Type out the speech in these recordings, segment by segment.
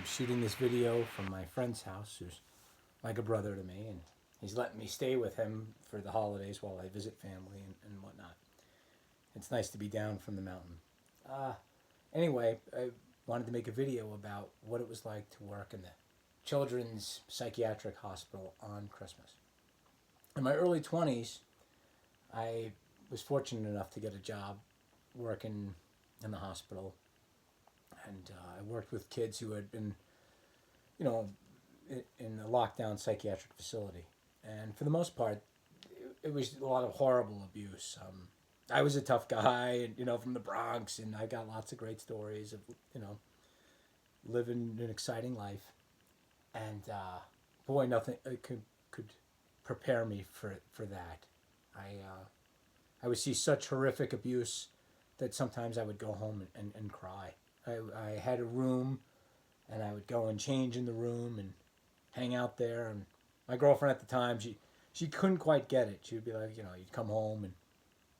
shooting this video from my friend's house, who's like a brother to me, and he's letting me stay with him for the holidays while I visit family and whatnot. It's nice to be down from the mountain. Uh, anyway, I wanted to make a video about what it was like to work in the children's psychiatric hospital on Christmas. In my early 20s, I was fortunate enough to get a job working in the hospital, and I worked with kids who had been, you know, in a lockdown psychiatric facility. And for the most part, it was a lot of horrible abuse. I was a tough guy, and from the Bronx, and I got lots of great stories of living an exciting life. And boy, nothing could prepare me for that. I would see such horrific abuse that sometimes I would go home and cry. I had a room, and I would go and change in the room and hang out there. And my girlfriend at the time, she couldn't quite get it. She would be like, you'd come home and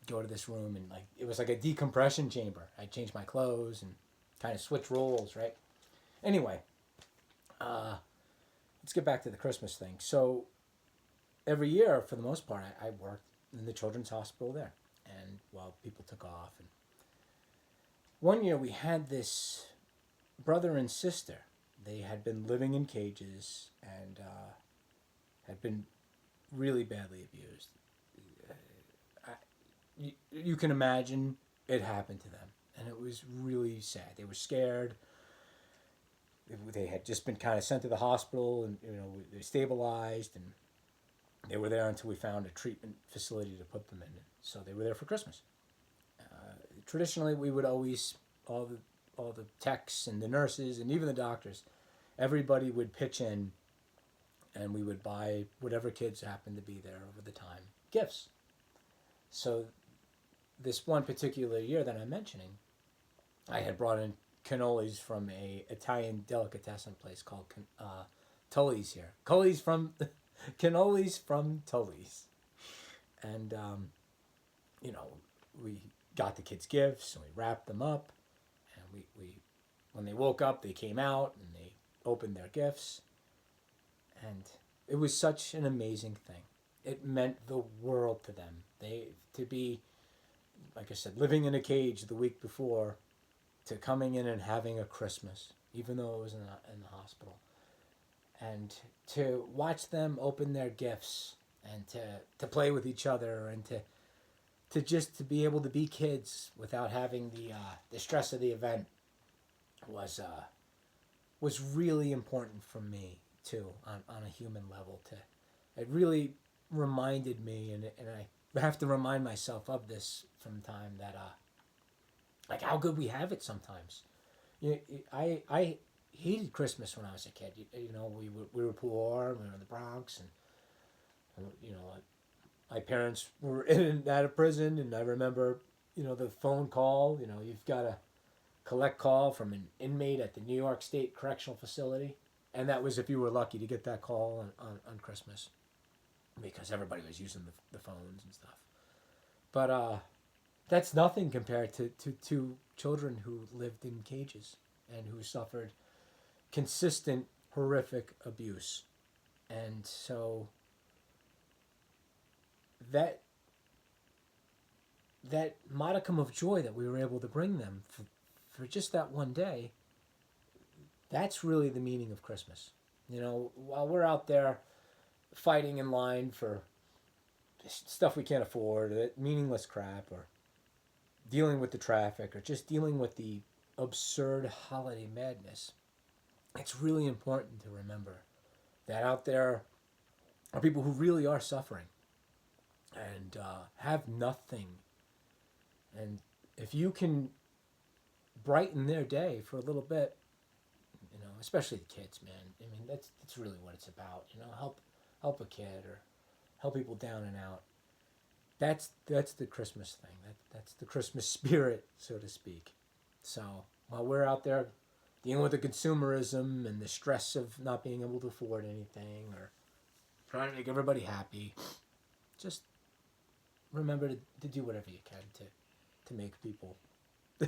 go to this room, and like it was like a decompression chamber. I'd change my clothes and kind of switch roles, right? Anyway, let's get back to the Christmas thing. So every year, for the most part, I worked in the children's hospital there, and while people took off. And one year we had this brother and sister. They had been living in cages and had been really badly abused. You can imagine it happened to them, and it was really sad. They were scared. They had just been kind of sent to the hospital, and they stabilized, and they were there until we found a treatment facility to put them in. So they were there for Christmas. Traditionally, we would always all the techs and the nurses and even the doctors, everybody would pitch in, and we would buy whatever kids happened to be there over the time gifts. So this one particular year that I'm mentioning, I had brought in cannolis from a Italian delicatessen place called Tully's here. Cannolis from Tully's. And, we got the kids gifts, and we wrapped them up. And we when they woke up, they came out, and they opened their gifts. And it was such an amazing thing. It meant the world to them. To be, like I said, living in a cage the week before, to coming in and having a Christmas, even though it was in the hospital. And to watch them open their gifts, and to play with each other, and to just to be able to be kids without having the stress of the event was really important for me too, on a human level. It really reminded me, and I have to remind myself of this from time, that like how good we have it sometimes. I hated Christmas when I was a kid. We were poor. We were in the Bronx, and my parents were in and out of prison, and I remember the phone call. You've got to collect call from an inmate at the New York State Correctional Facility, and that was if you were lucky to get that call on Christmas, because everybody was using the phones and stuff. But that's nothing compared to children who lived in cages and who suffered consistent, horrific abuse. And so that modicum of joy that we were able to bring them for just that one day, that's really the meaning of Christmas. While we're out there fighting in line for stuff we can't afford, meaningless crap, or dealing with the traffic, or just dealing with the absurd holiday madness, it's really important to remember that out there are people who really are suffering and have nothing. And if you can brighten their day for a little bit, especially the kids, man. I mean, that's really what it's about. Help a kid, or help people down and out. That's the Christmas thing. That's the Christmas spirit, so to speak. So while we're out there dealing with the consumerism and the stress of not being able to afford anything, or trying to make everybody happy, just remember to do whatever you can to make people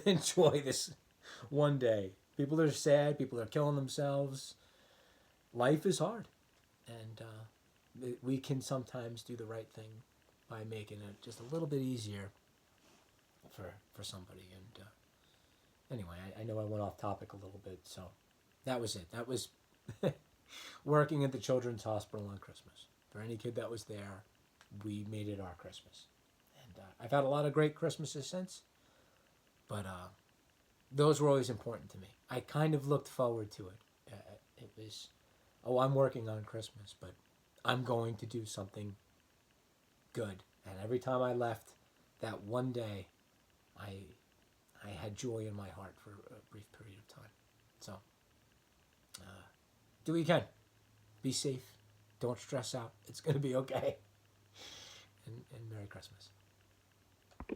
enjoy this one day People are sad. People are killing themselves. Life is hard, and we can sometimes do the right thing by making it just a little bit easier for somebody. And anyway, I know I went off topic a little bit, so that was it. That was working at the Children's Hospital on Christmas. For any kid that was there, we made it our Christmas. And I've had a lot of great Christmases since, but those were always important to me. I kind of looked forward to it. It was, oh, I'm working on Christmas, but I'm going to do something good. And every time I left that one day, I had joy in my heart for a brief period of time. So, do what you can. Be safe. Don't stress out. It's going to be okay. And Merry Christmas.